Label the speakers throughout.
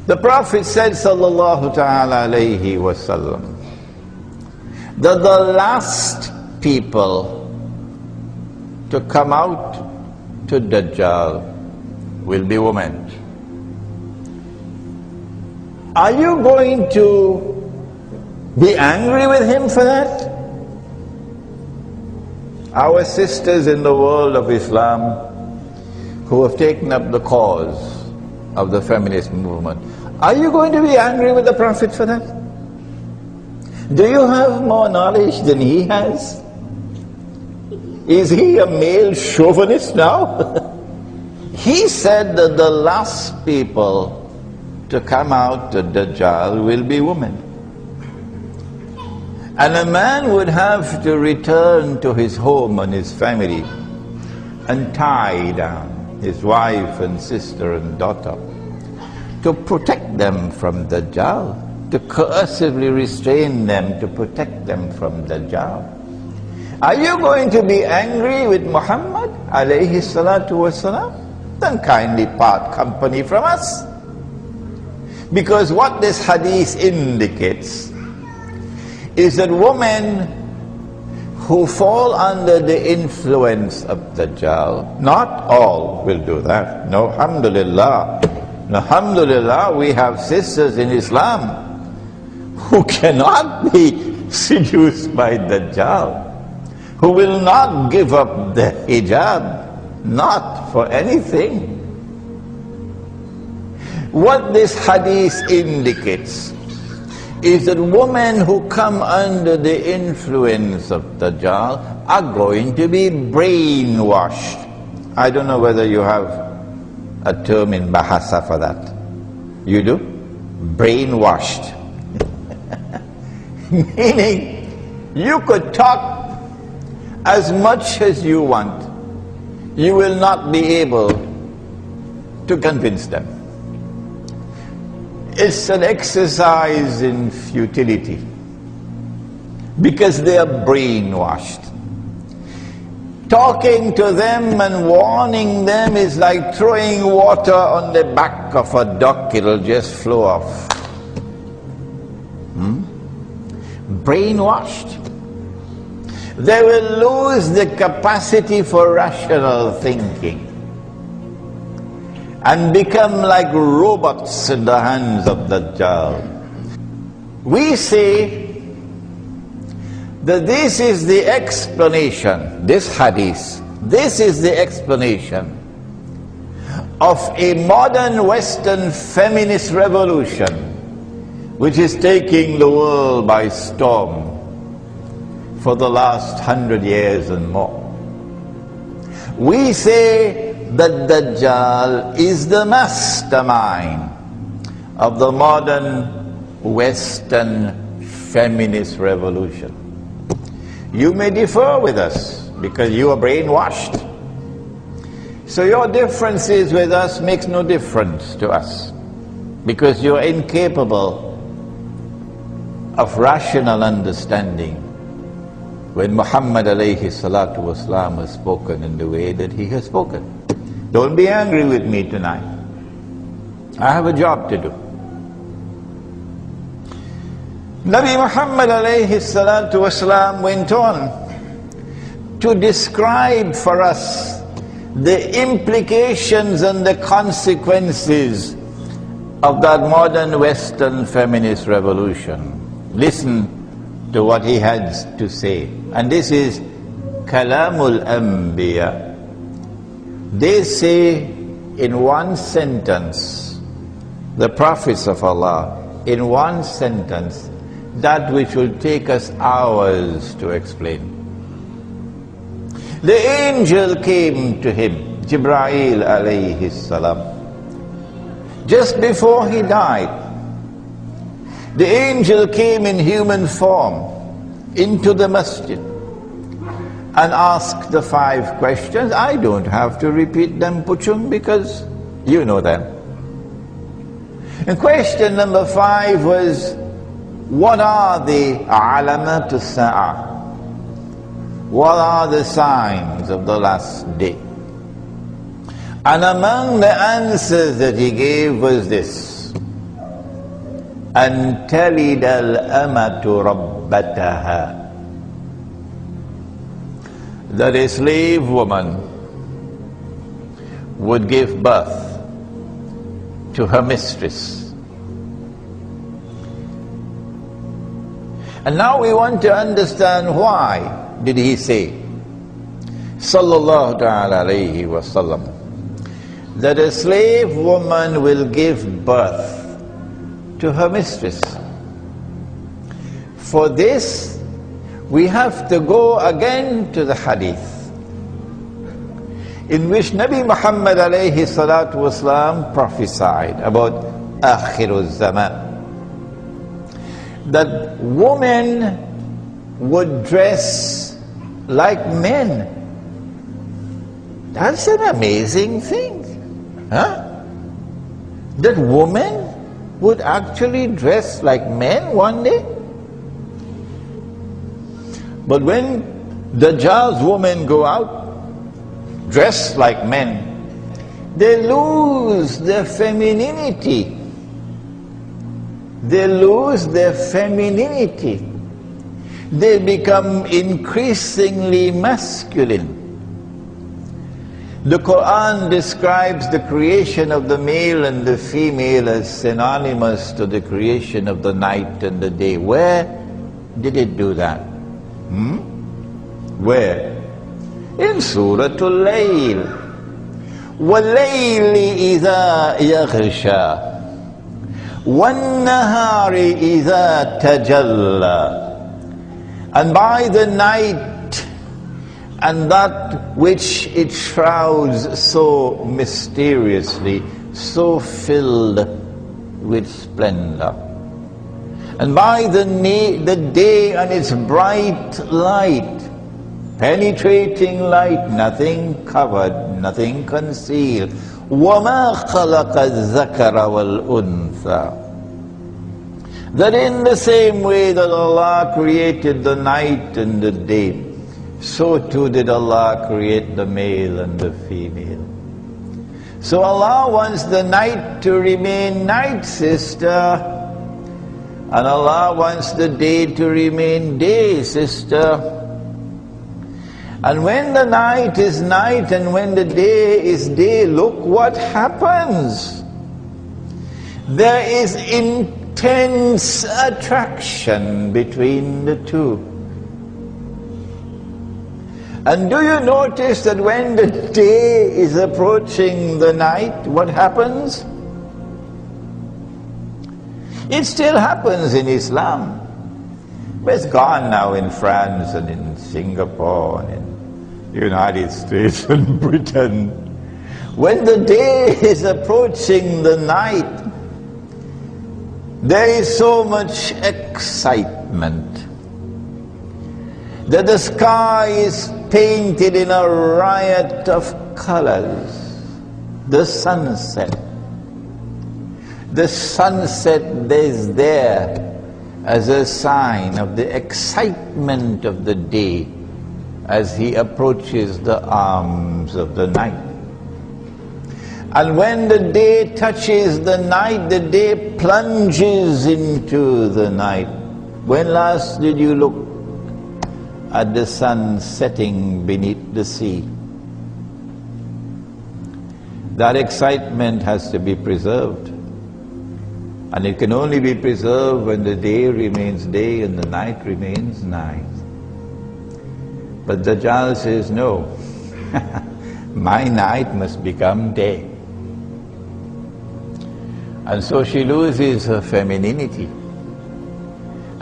Speaker 1: The Prophet said, sallallahu ta'ala alayhi wasallam, that the last people to come out to Dajjal will be women. Are you going to be angry with him for that? Our sisters in the world of Islam who have taken up the cause of the feminist movement, are you going to be angry with the Prophet for that? Do you have more knowledge than he has? Is he a male chauvinist now? He said that the last people to come out to Dajjal will be women. And a man would have to return to his home and his family and tie down his wife and sister and daughter to protect them from Dajjal, to coercively restrain them, to protect them from Dajjal. Are you going to be angry with Muhammad alayhi salatu wasalam? Then kindly part company from us. Because what this hadith indicates is that women who fall under the influence of Dajjal, not all will do that. No, alhamdulillah. Alhamdulillah, we have sisters in Islam who cannot be seduced by Dajjal, who will not give up the hijab, not for anything. What this hadith indicates is that women who come under the influence of Dajjal are going to be brainwashed. I don't know whether you have a term in Bahasa for that. You do? Brainwashed. Meaning, you could talk as much as you want. You will not be able to convince them. It's an exercise in futility because they are brainwashed. Talking to them and warning them is like throwing water on the back of a duck, it'll just flow off. Brainwashed. They will lose the capacity for rational thinking and become like robots in the hands of Dajjal. We say that this is the explanation, this hadith, this is the explanation of a modern Western feminist revolution which is taking the world by storm for the last 100 years and more. We say that Dajjal is the mastermind of the modern Western feminist revolution. You may differ with us because you are brainwashed. So your differences with us makes no difference to us because you're incapable of rational understanding when Muhammad alayhi salatu wasalam has spoken in the way that he has spoken. Don't be angry with me tonight. I have a job to do. Nabi Muhammad alayhi salatu wasalam went on to describe for us the implications and the consequences of that modern Western feminist revolution. Listen to what he had to say. And this is Kalamul Anbiya. They say in one sentence, the prophets of Allah, in one sentence, that which will take us hours to explain. The angel came to him, Jibreel alayhi salam, just before he died. The angel came in human form into the masjid and asked the 5 questions. I don't have to repeat them, Puchung, because you know them. And question number 5 was, what are the alamat as-sa'ah? What are the signs of the last day? And among the answers that he gave was this: أن تلد الأمة ربتها. That a slave woman would give birth to her mistress. And now we want to understand why did he say, sallallahu ta'ala alayhi wasallam, that a slave woman will give birth to her mistress. For this, we have to go again to the hadith in which Nabi Muhammad alayhi salatu wasalam prophesied about Akhirul Zaman, that women would dress like men. That's an amazing thing, huh? That women would actually dress like men one day. But when Dajjal's women go out dressed like men, they lose their femininity. They lose their femininity. They become increasingly masculine. The Quran describes the creation of the male and the female as synonymous to the creation of the night and the day. Where did it do that? Where? In Surah Al-Layl. وَاللَّيْلِ إِذَا يَغْشَى وَالنَّهَارِ إِذَا تَجَلَّى. And by the night and that which it shrouds so mysteriously, so filled with splendor. And by the day and its bright light, penetrating light, nothing covered, nothing concealed. وَمَا خَلَقَ الذَّكَرَ وَالْأُنثَى. That in the same way that Allah created the night and the day, so too did Allah create the male and the female. So Allah wants the night to remain night, sister. And Allah wants the day to remain day, sister. And when the night is night and when the day is day, look what happens. There is intense attraction between the two. And do you notice that when the day is approaching the night, what happens? It still happens in Islam. But it's gone now in France and in Singapore and in the United States and Britain. When the day is approaching the night, there is so much excitement that the sky is painted in a riot of colors. The sunset. The sunset is there as a sign of the excitement of the day as he approaches the arms of the night. And when the day touches the night, the day plunges into the night. When last did you look at the sun setting beneath the sea? That excitement has to be preserved. And it can only be preserved when the day remains day and the night remains night. But Dajjal says, no, my night must become day. And so she loses her femininity.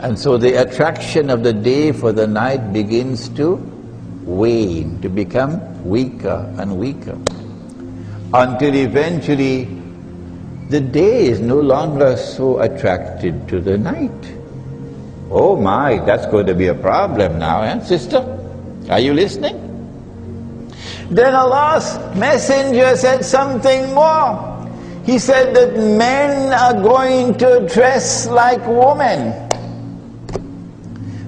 Speaker 1: And so the attraction of the day for the night begins to wane, to become weaker and weaker, until eventually the day is no longer so attracted to the night. Oh my, that's going to be a problem now, sister? Are you listening? Then Allah's messenger said something more. He said that men are going to dress like women.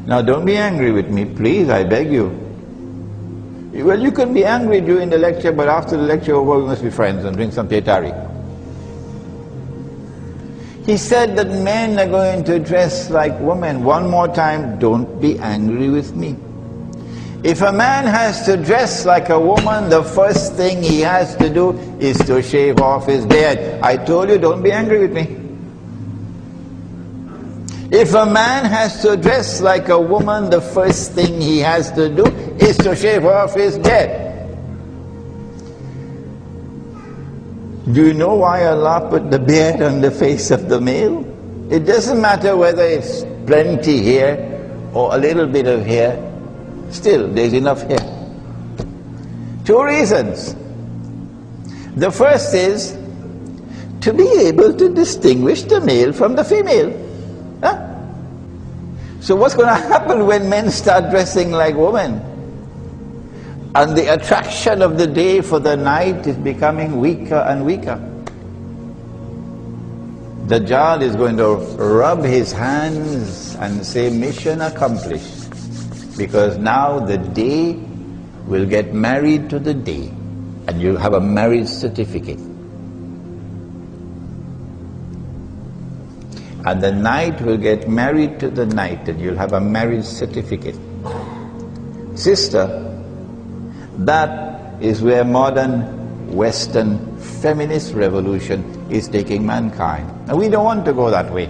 Speaker 1: Now don't be angry with me, please, I beg you. Well, you can be angry during the lecture, but after the lecture over, we must be friends and drink some tetari. He said that men are going to dress like women. One more time, don't be angry with me. If a man has to dress like a woman, the first thing he has to do is to shave off his beard. I told you, don't be angry with me. If a man has to dress like a woman, the first thing he has to do is to shave off his beard. Do you know why Allah put the beard on the face of the male? It doesn't matter whether it's plenty hair or a little bit of hair. Still, there's enough hair. Two reasons. The first is to be able to distinguish the male from the female. Huh? So what's going to happen when men start dressing like women? And the attraction of the day for the night is becoming weaker and weaker. Dajjal is going to rub his hands and say, mission accomplished. Because now the day will get married to the day, and you'll have a marriage certificate. And the night will get married to the night, and you'll have a marriage certificate. Sister, that is where modern Western feminist revolution is taking mankind. And we don't want to go that way.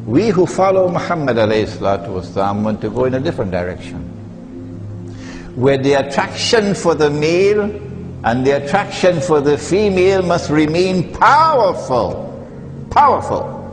Speaker 1: We who follow Muhammad alayhi salatu wasalam want to go in a different direction, where the attraction for the male and the attraction for the female must remain powerful. Powerful.